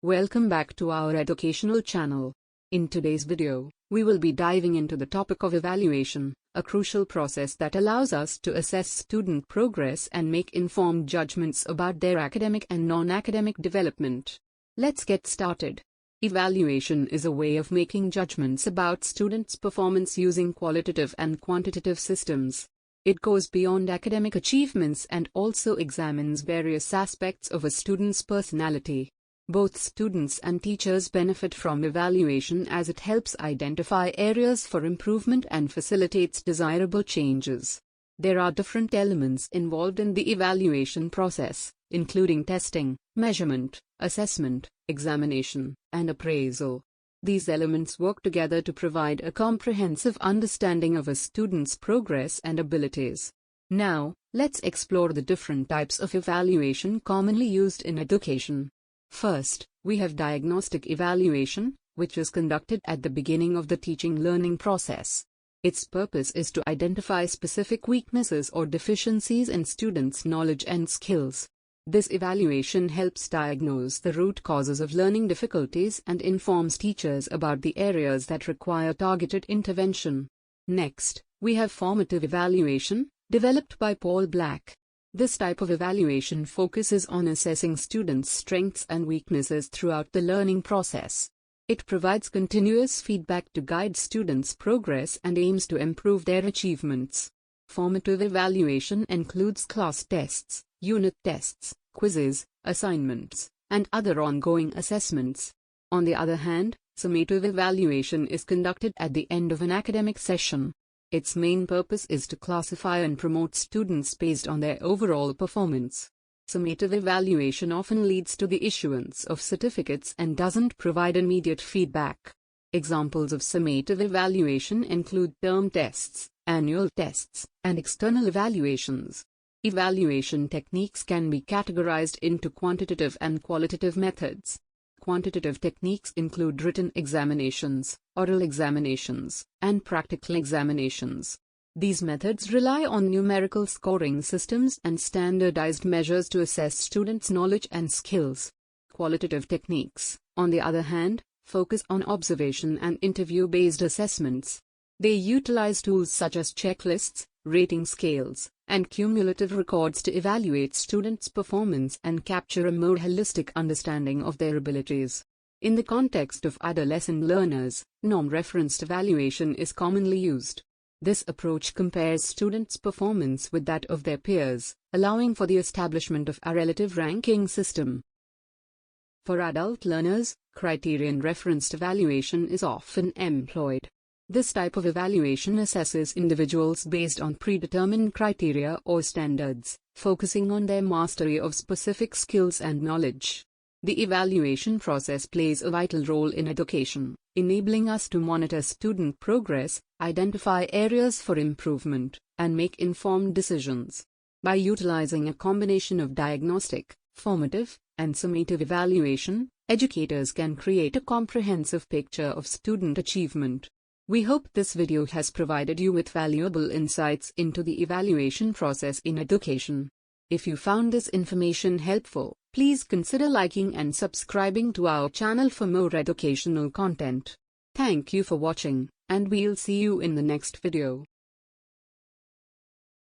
Welcome back to our educational channel. In today's video, we will be diving into the topic of evaluation, a crucial process that allows us to assess student progress and make informed judgments about their academic and non-academic development. Let's get started. Evaluation is a way of making judgments about students' performance using qualitative and quantitative systems. It goes beyond academic achievements and also examines various aspects of a student's personality. Both students and teachers benefit from evaluation as it helps identify areas for improvement and facilitates desirable changes. There are different elements involved in the evaluation process, including testing, measurement, assessment, examination, and appraisal. These elements work together to provide a comprehensive understanding of a student's progress and abilities. Now, let's explore the different types of evaluation commonly used in education. First, we have diagnostic evaluation, which is conducted at the beginning of the teaching-learning process. Its purpose is to identify specific weaknesses or deficiencies in students' knowledge and skills. This evaluation helps diagnose the root causes of learning difficulties and informs teachers about the areas that require targeted intervention. Next, we have formative evaluation, developed by Paul Black. This type of evaluation focuses on assessing students' strengths and weaknesses throughout the learning process. It provides continuous feedback to guide students' progress and aims to improve their achievements. Formative evaluation includes class tests, unit tests, quizzes, assignments, and other ongoing assessments. On the other hand, summative evaluation is conducted at the end of an academic session. Its main purpose is to classify and promote students based on their overall performance. Summative evaluation often leads to the issuance of certificates and doesn't provide immediate feedback. Examples of summative evaluation include term tests, annual tests, and external evaluations. Evaluation techniques can be categorized into quantitative and qualitative methods. Quantitative techniques include written examinations, oral examinations, and practical examinations. These methods rely on numerical scoring systems and standardized measures to assess students' knowledge and skills. Qualitative techniques, on the other hand, focus on observation and interview-based assessments. They utilize tools such as checklists, rating scales, and cumulative records to evaluate students' performance and capture a more holistic understanding of their abilities. In the context of adolescent learners, norm-referenced evaluation is commonly used. This approach compares students' performance with that of their peers, allowing for the establishment of a relative ranking system. For adult learners, criterion-referenced evaluation is often employed. This type of evaluation assesses individuals based on predetermined criteria or standards, focusing on their mastery of specific skills and knowledge. The evaluation process plays a vital role in education, enabling us to monitor student progress, identify areas for improvement, and make informed decisions. By utilizing a combination of diagnostic, formative, and summative evaluation, educators can create a comprehensive picture of student achievement. We hope this video has provided you with valuable insights into the evaluation process in education. If you found this information helpful, please consider liking and subscribing to our channel for more educational content. Thank you for watching, and we'll see you in the next video.